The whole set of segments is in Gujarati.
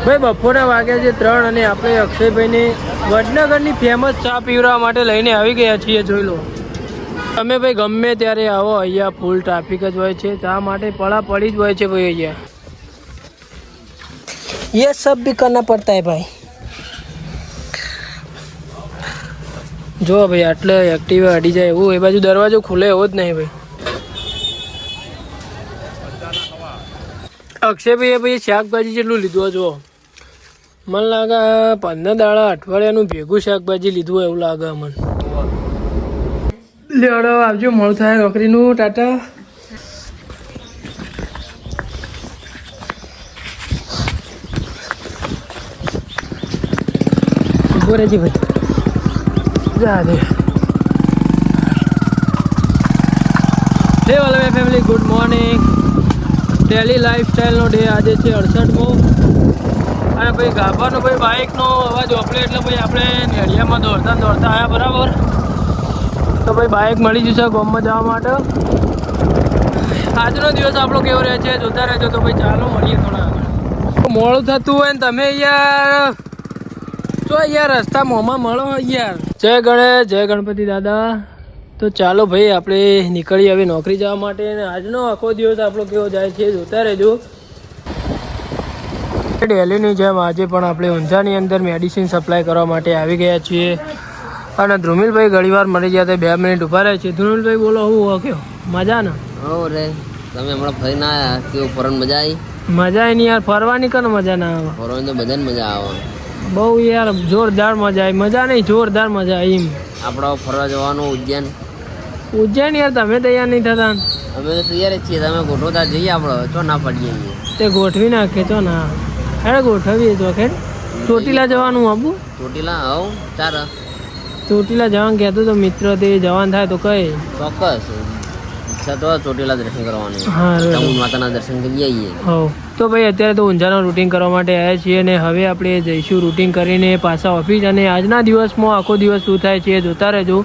ભાઈ બપોરના વાગ્યા છે 3 અને આપણે અક્ષયભાઈને વડનગરની ફેમસ ચા પીવડાવવા માટે લઈને આવી ગયા છીએ. જોઈ લો તમે ભાઈ, ગમે ત્યારે આવો અહીંયા ફૂલ ટ્રાફિક જ હોય છે. ચા માટે પડા પડી જ હોય છે ભાઈ અહીંયા. ये सब भी करना पड़ता है भाई. જો ભાઈ આટલે એક્ટિવા અડી જાય એવું, એ બાજુ દરવાજો ખુલે એવો જ નહીં ભાઈ. અક્ષયભાઈએ ભાઈ શાકભાજી જેટલું લીધું જો, મને લાગે 15 દાડા અઠવાડિયાનું ભેગું શાકભાજી લીધું હોય એવું લાગે મને. લેવડો આવજો, મોડું થાય નોકરીનું. ટાટા. ઉભો રહેજે ભાઈ, જા દે. હે વાલા ફેમિલી, ગુડ મોર્નિંગ. ડેલી લાઈફસ્ટાઈલનો ડે આજે છે 68મો. અને ભાઈ ગાભાનો ભાઈ બાઇકનો અવાજ ઓપલે એટલે ભાઈ આપણે નેડિયામાં દોડતા આવ્યા બરાબર. તો ભાઈ બાઇક મળી જશે ગામમાં જવા માટે. આજનો દિવસ આપણો કેવો રહે છે જોતા રહેજો. તો ભાઈ ચાલો મળીએ થોડા આગળ. મોડું થતું હોય ને તમે યાર તો યાર રસ્તા મોંમાં મળો યાર. જય ગણેશ, જય ગણપતિ દાદા. તો ચાલો ભાઈ આપણે નીકળીએ હવે નોકરી જવા માટે. અને આજનો આખો દિવસ આપણો કેવો જાય છે જોતા રહેજો. ડેલીની જેમ આજે પણ આપણે ઊંઝાની અંદર મેડિસિન સપ્લાય કરવા માટે આવી ગયા છીએ. અને ધ્રુમિલભાઈ ઘણીવાર મળી ગયા હતા, 2 મિનિટ ઉભા રહે છે. ધ્રુમિલભાઈ બોલો, હું કહ્યો મજા ને? હો રે, તમે હમણાં ફરીને આવ્યા કેવું ફરવાની મજા આવી? મજા આવી નહીં યાર, ફરવાની કને મજા ના આવે? ફરવાની તો બધાને મજા આવે બહુ યાર, જોરદાર મજા આવી. મજા નહીં, જોરદાર મજા આવી. એમ આપણે ફરવા જવાનું ઉજ્જૈન. ઉજ્જૈન યાર તમે તૈયાર નહીં થતા? અમે તો તૈયાર જ છીએ, તમે ગોઠવો ત્યાં જઈએ. આપણે ચો ના પડીએ તે ગોઠવી નાખે છો ના? અરે ગોઠવીએ તો ખેડ. ચોટીલા જવાનું આવું? ચોટીલા હવ ચાર ચોટીલા જવાનું કહેતો તો મિત્ર, તે જવાનું થાય તો કઈ ચોક્કસ ઈચ્છા તો ચોટીલા દર્શન કરવાની. હા, ચામુંડ માતાના દર્શન કરી આવીએ. હવ તો ભાઈ અત્યારે તો ઊંઝાનું રૂટિંગ કરવા માટે આવ્યા છીએ. અને હવે આપણે જઈશું રૂટિંગ કરીને પાછા ઓફિસ. અને આજના દિવસમાં આખો દિવસ શું થાય છે જોતા રહેજો.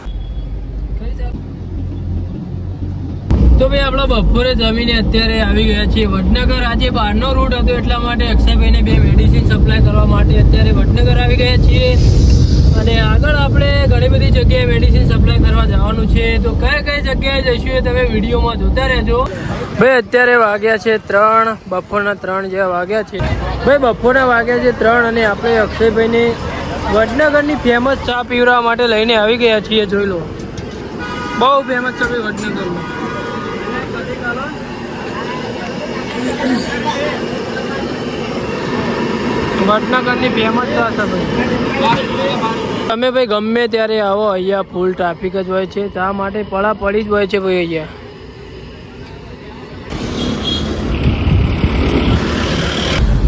તો ભાઈ આપણે બપોરે જમીને અત્યારે આવી ગયા છીએ વડનગર. આજે બહારનો રૂટ હતો એટલા માટે અક્ષયભાઈને 2 મેડિસિન સપ્લાય કરવા માટે અત્યારે વડનગર આવી ગયા છીએ. અને આગળ આપણે ઘણી બધી જગ્યાએ મેડિસિન સપ્લાય કરવા જવાનું છે. તો કઈ કઈ જગ્યાએ જઈશું એ તમે વિડીયોમાં જોતા રહેજો. ભાઈ અત્યારે વાગ્યા છે 3, બપોરના 3 જેવા વાગ્યા છે. ભાઈ બપોરના વાગ્યા છે 3 અને આપણે અક્ષયભાઈને વડનગરની ફેમસ ચા પીવડાવવા માટે લઈને આવી ગયા છીએ. જોઈ લો બહુ ફેમસ છે ભાઈ વડનગરમાં. વડનગરની ફેમસ ચા છે ભાઈ. તમે ભાઈ ગમે ત્યારે આવો અહીંયા ફૂલ ટ્રાફિક જ હોય છે. ચા માટે પડા પડી જ હોય છે ભાઈ અહીંયા.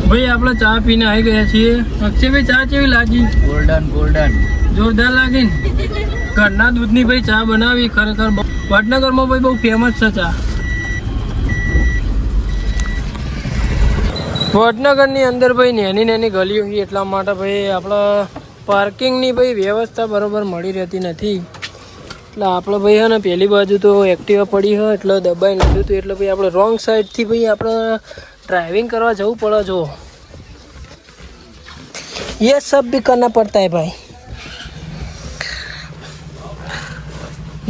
ભાઈ આપણે ચા પીને આવી ગયા છીએ. અક્ષયભાઈ ચા કેવી લાગી? ગોલ્ડન જોરદાર લાગી ને? ઘરના દૂધની ભાઈ ચા બનાવી ખરેખર વડનગરમાં ભાઈ બહુ ફેમસ છે ચા. વડનગરની અંદર ભાઈ નાની ગલીઓ છે એટલા માટે ભાઈ આપણા પાર્કિંગની ભાઈ વ્યવસ્થા બરાબર મળી રહેતી નથી. એટલે આપણે ભાઈ હે ને પહેલી બાજુ તો એક્ટિવા પડી હોય એટલે દબાઈ લીધું હતું. એટલે ભાઈ આપણે રોંગ સાઈડથી ભાઈ આપણે ડ્રાઇવિંગ કરવા જવું પડે. જો ये सब भी करना पड़ता है भाई.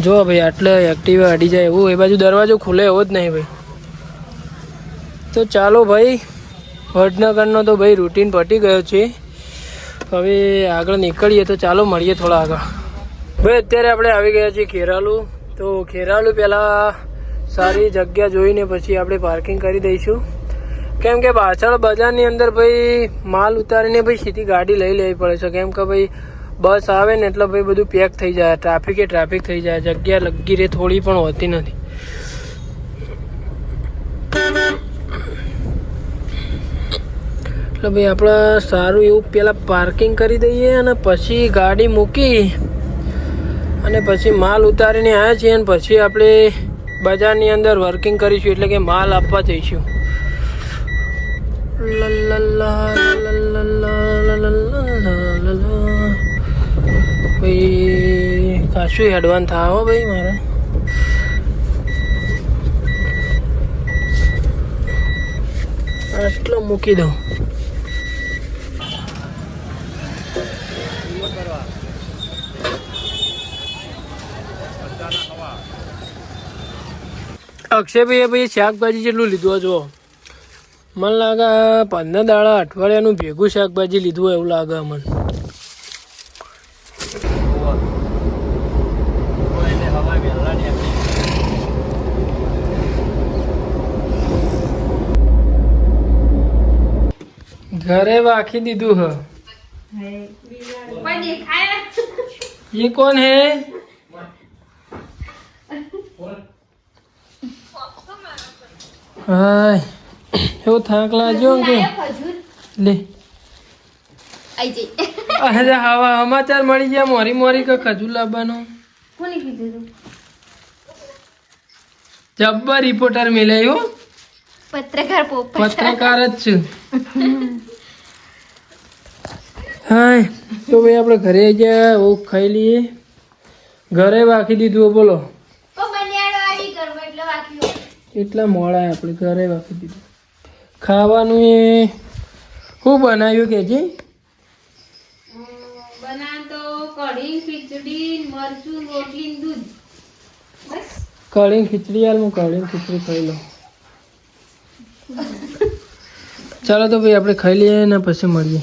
જો ભાઈ આટલે એક્ટિવા અડી જાય એવું, એ બાજુ દરવાજો ખુલે એવો જ નહીં ભાઈ. તો ચાલો ભાઈ, વડનગરનો તો ભાઈ રૂટીન પટી ગયો છે. હવે આગળ નીકળીએ. તો ચાલો મળીએ થોડા આગળ. ભાઈ અત્યારે આપણે આવી ગયા છીએ ખેરાલુ. તો ખેરાલુ પહેલાં સારી જગ્યા જોઈને પછી આપણે પાર્કિંગ કરી દઈશું. કેમ કે પાછળ બજારની અંદર ભાઈ માલ ઉતારીને ભાઈ સીધી ગાડી લઈ લેવી પડે છે. કેમ કે ભાઈ બસ આવે ને એટલે ભાઈ બધું પેક થઈ જાય, ટ્રાફિક થઈ જાય. જગ્યા લગી રહે થોડી પણ હોતી નથી. એટલે ભાઈ આપણે સારું એવું પહેલાં પાર્કિંગ કરી દઈએ અને પછી ગાડી મૂકી અને પછી માલ ઉતારીને આવ્યા છીએ. અને પછી આપણે બજારની અંદર વર્કિંગ કરીશું, એટલે કે માલ આપવા જઈશું. ભાઈ ખાસું હેડવાન થાવ ભાઈ મારે. આટલો મૂકી દઉં. અક્ષયભાઈએ ભાઈ શાકભાજી જેટલું લીધું હોય જુઓ મને લાગે 15 દાડા અઠવાડિયાનું ભેગું શાકભાજી લીધું હોય એવું લાગે મને. ઘરે વાખી દીધું હ. ये कौन है? हाय वो थाक लाजो के ले अरे हवा समाचार मળી ગયા મોરી મોરી કે ખજૂર લાવવાનો કોને કીધું તું? જબ્બર રિપોર્ટર મિલાયો પત્રકાર પોપટ પત્રકાર જ છું. હાય તો ભાઈ આપણે ઘરે ગયા ઓ ખાઈ લઈએ. ઘરે વાખી દીધું બોલો એટલા મોડા આપણે ઘરે વાખી દીધું. ખાવાનું એ શું બનાવ્યું કે છે? બનાતો કઢી ખીચડી મરચું રોટલી દૂધ બસ. કઢી ખીચડી યાર હું કઢી ખીચડી ખાઈ લઉં. ચાલો તો ભાઈ આપણે ખાઈ લઈએ ને પછી મળીએ.